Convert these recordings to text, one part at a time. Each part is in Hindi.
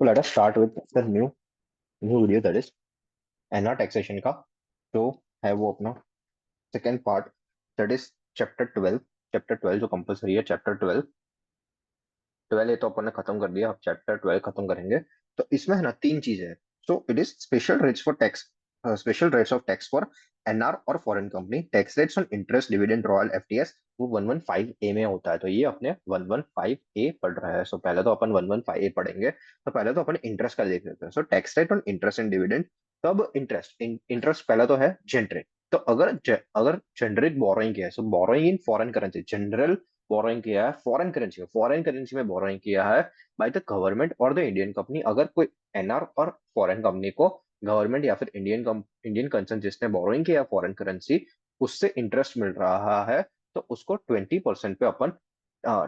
So let us start with the new video, that is NR taxation का जो है वो अपना second part, that is chapter 12 जो कंपलसरी है। चैप्टर 12 12 ये तो अपन ने खत्म कर दिया, अब चैप्टर 12 खत्म करेंगे। तो इसमें है ना तीन चीजें हैं। So it is special rates of tax for NR और foreign company, tax rates on interest dividend royal FTS, वो 115 ए में होता है। तो ये अपने 115 ए पढ़ रहा है। सो पहले तो अपन 115 ए पढ़ेंगे। तो पहले तो अपन इंटरेस्ट का देख लेते हैं। सो tax rate on interest and dividend. तब इंटरेस्ट पहला तो है जनरेट। तो अगर जनरिक बोरोइंग किया है, so borrowing in foreign currency, general borrowing किया है फॉरेन करेंसी में बोरोइंग किया है बाय द गवर्नमेंट और द इंडियन कंपनी। अगर कोई एनआर और फॉरेन कंपनी को गवर्नमेंट या फिर इंडियन कंसर्न जिसने बोरोइंग किया फॉरेन करेंसी, उससे इंटरेस्ट मिल रहा है, तो उसको 20% पे अपन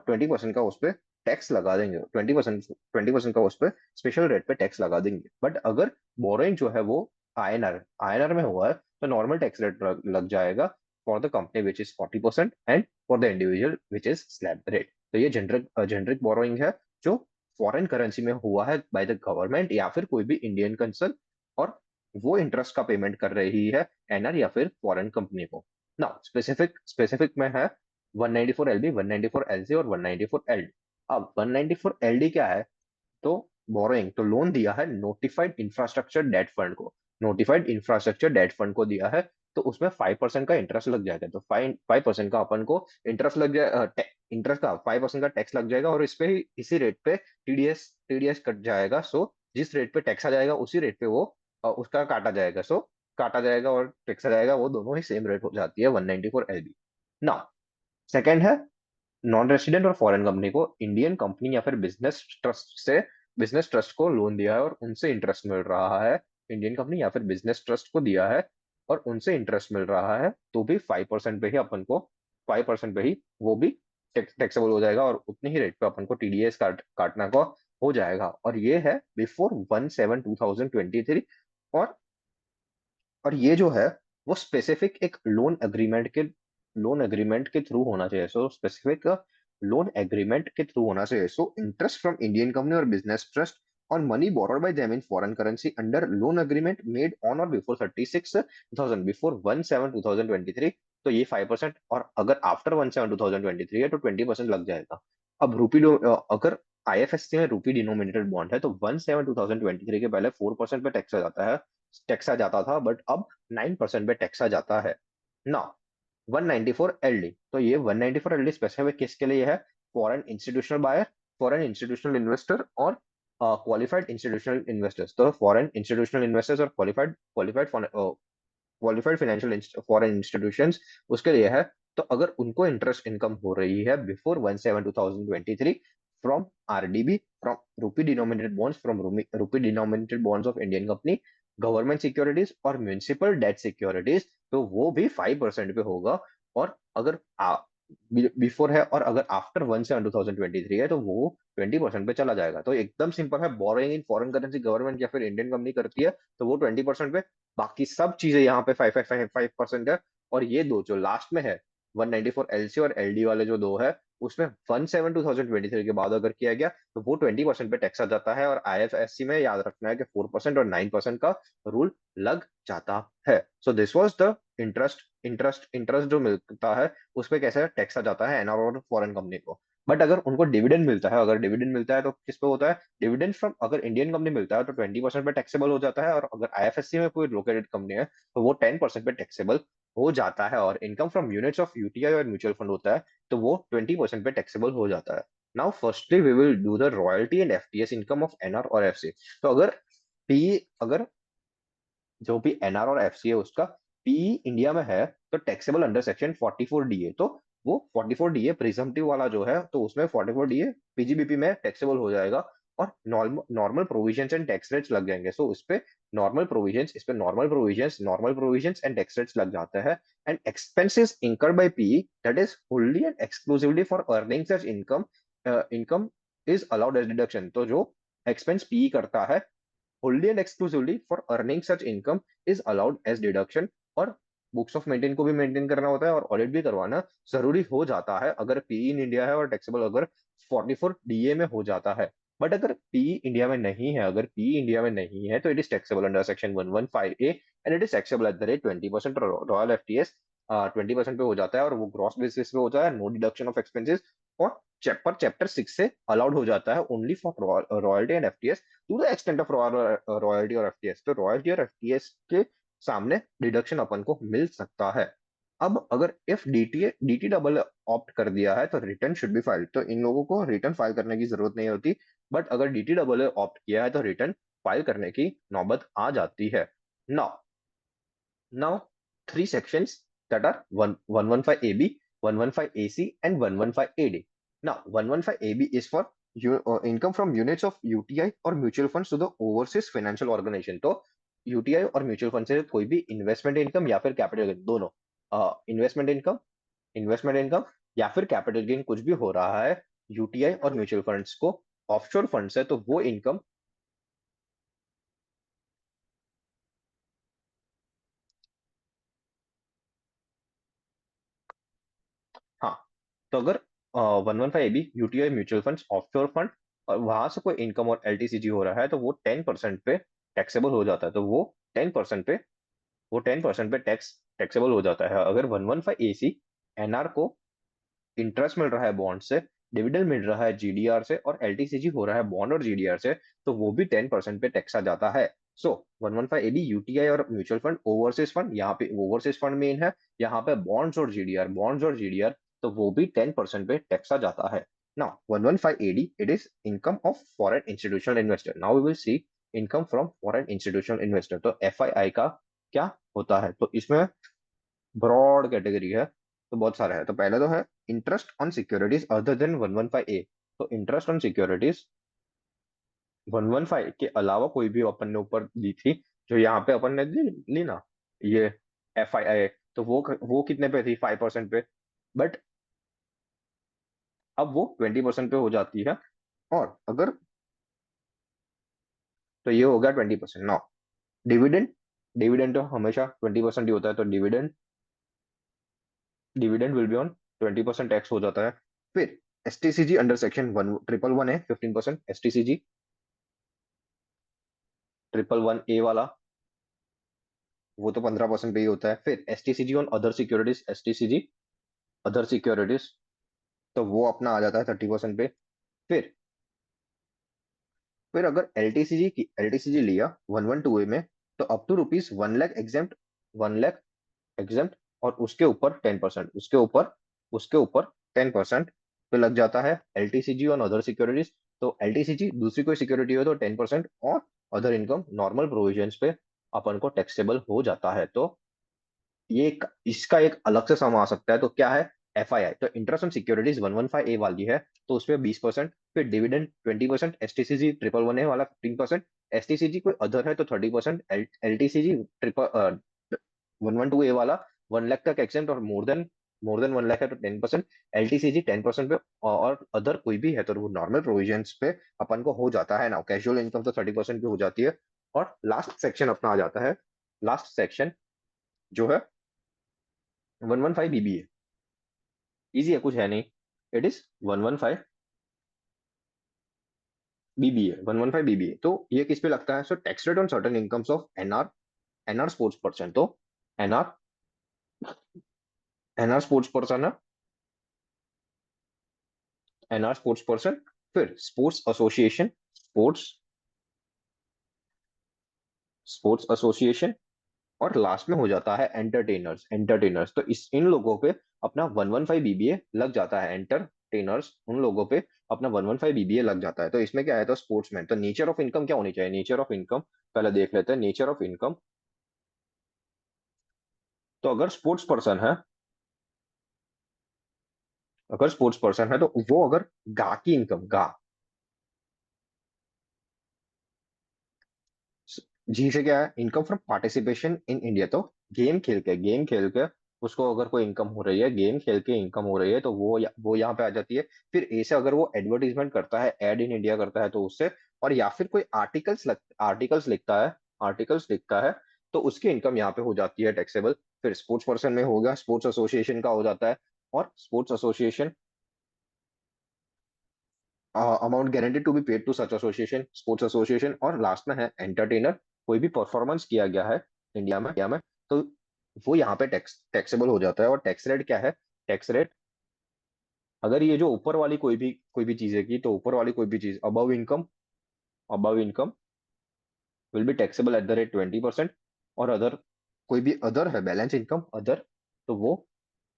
20% का उस पर टैक्स लगा देंगे। 20% का उस पर स्पेशल रेट पे टैक्स लगा देंगे। बट अगर बोरोइंग जो है वो आईएनआर में हुआ है, तो नॉर्मल टैक्स रेट लग जाएगा for the company which is 40% and for the individual which is slab rate. तो ये जेनरिक बोरोइंग है जो फॉरेन करेंसी में हुआ है बाय द गवर्नमेंट या फिर कोई भी इंडियन कंसर्न, और वो इंटरेस्ट का पेमेंट कर रही है एनआर या फिर फॉरेन कंपनी को। ना स्पेसिफिक में है 194 एलबी, 194 एलसी और 194 एलडी। अब 194 एलडी क्या है? तो बोरोइंग तो लोन दिया है नोटिफाइड इंफ्रास्ट्रक्चर डेट फंड को दिया है। तो उसमें 5% का इंटरेस्ट लग जाएगा। तो 5% का अपन को इंटरेस्ट लग जाए, इंटरेस्ट का 5% का टैक्स लग जाएगा, और इस पे ही इसी रेट पे टीडीएस कट जाएगा। सो जिस रेट पे टैक्स आ जाएगा उसी रेट पे वो उसका काटा जाएगा। सो काटा जाएगा और टैक्स आ जाएगा, वो दोनों ही सेम रेट हो जाती है 194 एलबी। ना सेकंड है नॉन रेसिडेंट और फॉरेन कंपनी को इंडियन कंपनी या फिर बिजनेस ट्रस्ट को लोन दिया है और उनसे इंटरेस्ट मिल रहा है। इंडियन कंपनी या फिर बिजनेस ट्रस्ट को दिया है और उनसे इंटरेस्ट मिल रहा है, तो भी 5% पे ही अपन को 5% पे ही वो भी टैक्सेबल हो जाएगा, और उतने ही रेट पे अपन को टीडीएस काटना का हो जाएगा। और ये है बिफोर 1/7/2023। और और ये जो है वो स्पेसिफिक एक लोन एग्रीमेंट के थ्रू होना चाहिए। सो स्पेसिफिक लोन एग्रीमेंट के थ्रू होना चाहिए। So interest from Indian company और business trust on money borrowed by them in foreign currency under loan agreement made on or before 36,000 before 1/7/2023। तो ये 5%, और अगर आफ्टर 1/7/2023 है तो 20% लग जाएगा। अब अगर आईएफएससी में रूपी डिनोमिनेटेड बॉन्ड है, तो 1/7/2023 के पहले 4% पे टैक्स आ जाता था, बट अब 9% पे टैक्स आ जाता है ना। 194 एलडी, तो ये 194 एलडी स्पेसिफिक किसके लिए है? Foreign institutional buyer, foreign institutional investor और क्वालिफाइड इंस्टीट्यूशनल इन्वेस्टर्स। तो फॉरेन इंस्टीट्यूशनल इन्वेस्टर्स और क्वालिफाइड फाइनेंशियल फॉरेन इंस्टीट्यूशंस उसके लिए है। तो अगर उनको इंटरेस्ट इनकम हो रही है बिफोर 1/7/2023 फ्रॉम आरडीबी, फ्रॉम रूपी डिनोमिनेटेड बॉन्ड्स, फ्रॉम रूपी denominated bonds of Indian company, government securities और म्यूनिसिपल डेट सिक्योरिटीज, तो वो भी 5% पे होगा। और अगर बिफोर है और अगर आफ्टर 1/7/2023 है, तो वो 20% पे चला जाएगा। तो एकदम सिंपल है, borrowing in foreign currency government या फिर इंडियन कंपनी करती है तो वो 20% पे, बाकी सब चीजें यहाँ पे 5% है। और ये दो जो लास्ट में है 194 एलसी और एलडी वाले जो दो है, उसमें 1/7/2023 के बाद अगर किया गया तो वो 20% पे टैक्स आ जाता है। और आईएफएससी में याद रखना है कि 4% और 9% का रूल लग जाता है। So this was the interest जो मिलता है उस पे कैसे टैक्स आ जाता है एनआर और फॉरेन कंपनी को। बट अगर उनको डिविडेंड मिलता है तो किस पे होता है? डिविडेंड फ्रॉम अगर इंडियन कंपनी मिलता है तो 20% पे टैक्सेबल हो जाता है, और अगर आईएफएससी में कोई लोकेटेड कंपनी है तो वो 10% पे टैक्सेबल हो जाता है। और income from units of UTI और म्यूचुअल फंड होता है तो वो 20% पे टैक्सेबल हो जाता है। Now firstly we will do the royalty and FTS income of NR और एफसी। तो अगर जो भी एनआर और एफसी है उसका पी इंडिया में है तो टैक्सेबल अंडर सेक्शन 44 डीए। तो वो 44 डीए प्रिजम्पटिव वाला जो है, तो उसमें 44 डीए पीजीबीपी में टैक्सेबल हो जाएगा। और normal provisions and tax rates लग जाएंगे। So normal provisions and tax rates लग जाते हैं। And expenses incurred by PE, that is wholly and exclusively for earning such income is allowed as deduction। तो जो एक्सपेंस पीई करता है wholly and exclusively for earning such income is allowed as deduction। और बुक्स ऑफ मेंटेन को भी मेंटेन करना होता है और ऑडिट भी करवाना जरूरी हो जाता है अगर पी इन इंडिया है और टैक्सेबल अगर 44 डीए में हो जाता है। बट अगर पी इंडिया में नहीं है, अगर पी इंडिया में नहीं है, तो it is taxable under section 115A and it is taxable at the rate 20%। Royal FTS 20% पे हो जाता है और वो ग्रॉस बेसिस पे होता है, नो डिडक्शन ऑफ एक्सपेंसेस। और चैप्टर 6 से अलाउड हो जाता है only for royalty and FTS to the extent of royalty और एफटीएस। तो रॉयल्टी और एफटीएस के सामने डिडक्शन अपन को मिल सकता है। अब अगर इफ डीटी डबल ऑप्ट कर दिया है तो रिटर्न शुड बी फाइल्ड, तो इन लोगों को रिटर्न फाइल करने की जरूरत नहीं होती। बट अगर डीटी डबल ऑप्ट किया है तो रिटर्न फाइल करने की नौबत आ जाती है। Now now three sections that are 115AB, 115AC and 115AD. Now 115AB is for income from units of UTI or mutual funds to the overseas financial organization. तो यूटीआई और म्यूचुअल फंड से कोई भी इन्वेस्टमेंट इनकम या फिर कैपिटल गेन, दोनों इन्वेस्टमेंट इनकम या फिर कैपिटल गेन कुछ भी हो रहा है यूटीआई और म्यूचुअल फंड्स को ऑफशोर फंड्स है, तो वो इनकम। हाँ, तो अगर 115AB UTI mutual funds offshore fund और वहां से कोई इनकम और एलटीसीजी हो रहा है तो वो 10% पे टैक्सेबल हो जाता है। तो वो 10% पे टैक्सेबल हो जाता है। अगर 115AC एनआर को इंटरेस्ट मिल रहा है बॉन्ड से, डिविडेंड मिल रहा है जीडीआर से और एलटीसीजी हो रहा है बॉन्ड और जीडीआर से, तो वो भी 10% पे टैक्स आ जाता है। सो 115AB यूटीआई और म्यूचुअल फंड ओवरसीज फंड, यहाँ पे ओवरसीज फंड मेन है, यहाँ पे बॉन्ड्स और जीडीआर, तो वो भी 10% पे टैक्स आ जाता है। Now 115AD it is income of foreign institutional investor. Now we will see income from foreign institutional investor. तो एफआईआई का क्या होता है, तो इसमें ब्रॉड कैटेगरी है, तो बहुत सारे है। तो पहले तो है interest on securities other than 115A। तो इंटरेस्ट ऑन सिक्योरिटीज 115 के अलावा कोई भी अपन ने ऊपर दी थी, जो यहाँ पे अपन ने ली ना, ये एफआईआई, तो वो कितने पे थी, 5% पे। बट अब वो 20% पे हो जाती है। और अगर, तो ये हो गया 20%। नाउ डिविडेंड, डिविडेंड तो हमेशा 20% ही होता है, तो dividend dividend will be on 20% tax हो जाता है। फिर एसटीसीजी अंडर सेक्शन 111 है 15%। एसटीसीजी 111A वाला वो तो 15% पे ही होता है। फिर STCG on other securities, STCG other securities, तो वो अपना आ जाता है 30% पे। फिर फिर अगर एलटीसीजी लिया 112A में, तो up to rupees 1 lakh exempt, 1 lakh exempt, और उसके ऊपर 10% पे लग जाता है एलटीसीजी ऑन अदर सिक्योरिटीज। तो एलटीसीजी दूसरी कोई सिक्योरिटी हो तो 10%, और अदर इनकम नॉर्मल प्रोविजंस पे अपन को टैक्सेबल हो जाता है। तो इसका एक अलग से सम आ सकता है। तो क्या है, एफआईआई तो इंटरेस्ट ऑन सिक्योरिटीज 115A वाली है, तो उसपे 20%। फिर डिविडेंड 20%, एसटीसीजी 111A वाला 15%, एसटीसीजी कोई अदर है तो 30%, एलटीसीजी ट्रिपल 112A वाला 1 लाख तक एक्सेंट और मोर देन 1 लाख है तो 10%, एलटीसीजी 10% पे, और अदर कोई भी है तो वो नॉर्मल प्रोविजंस पे अपन को हो जाता है ना। कैजुअल इनकम तो 30% पे हो जाती है। और लास्ट सेक्शन अपना आ जाता है, लास्ट सेक्शन जो है 115BBA। इजी है, कुछ है नहीं। इट इज 115BBA तो ये किस पे लगता है, so tax rate on certain incomes of NR sports person. तो एनआर एनआर स्पोर्ट्स पर्सन है, एनआर स्पोर्ट्स पर्सन। फिर sports association, sports sports association, और लास्ट में हो जाता है एंटरटेनर्स। तो इस इन लोगों पे अपना 115BBA लग जाता है। एंटरटेनर्स उन लोगों पे अपना 115BBA लग जाता है। तो इसमें क्या है, तो स्पोर्ट्समैन, तो नेचर ऑफ इनकम क्या होनी चाहिए, नेचर ऑफ इनकम पहले देख लेते हैं। नेचर ऑफ इनकम, तो अगर स्पोर्ट्स पर्सन है तो वो अगर गा की इनकम, गा जी से क्या है, income from participation in India. तो गेम खेल के उसको अगर कोई इनकम हो रही है, गेम खेल के इनकम हो रही है, तो वो यहाँ पे आ जाती है। फिर ए से अगर वो एडवर्टीजमेंट करता है, एड इन इंडिया करता है तो उससे, और या फिर कोई आर्टिकल्स लिखता है तो उसकी इनकम यहाँ पे हो जाती है टैक्सेबल। फिर स्पोर्ट्स पर्सन में होगा, स्पोर्ट्स एसोसिएशन का हो जाता है। और sports association amount guaranteed to be paid to such association, sports association, और लास्ट में है एंटरटेनर। कोई भी परफॉर्मेंस किया गया है इंडिया में तो वो यहाँ पे टैक्सेबल हो जाता है। और टैक्स रेट क्या है? टैक्स रेट, अगर ये जो ऊपर वाली कोई भी चीज है की, तो ऊपर वाली कोई भी चीज above income will be taxable at the rate 20%। और अदर, कोई भी अदर है, बैलेंस इनकम अदर, तो वो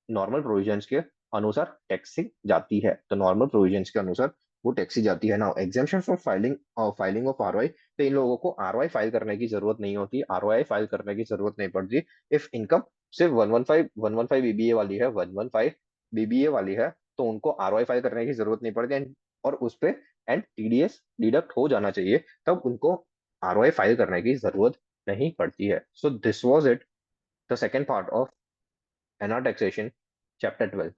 नॉर्मल प्रोविजंस के अनुसार टैक्सी जाती है। तो नॉर्मल प्रोविजंस के अनुसार वो टैक्सी जाती है। Now exemption from filing of ROI, तो इन लोगों को आरओआई फाइल करने की जरूरत नहीं होती, आरओआई फाइल करने की जरूरत नहीं पड़ती। इफ इनकम सिर्फ 115 बीबीए वाली है, 115 बीबीए वाली है, तो उनको आरओआई फाइल करने की जरूरत नहीं पड़ती। और उस पे एंड टीडीएस डिडक्ट हो जाना चाहिए, तब उनको आरओआई फाइल करने की जरूरत नहीं पड़ती है। So this was it, the second part of NR taxation chapter 12।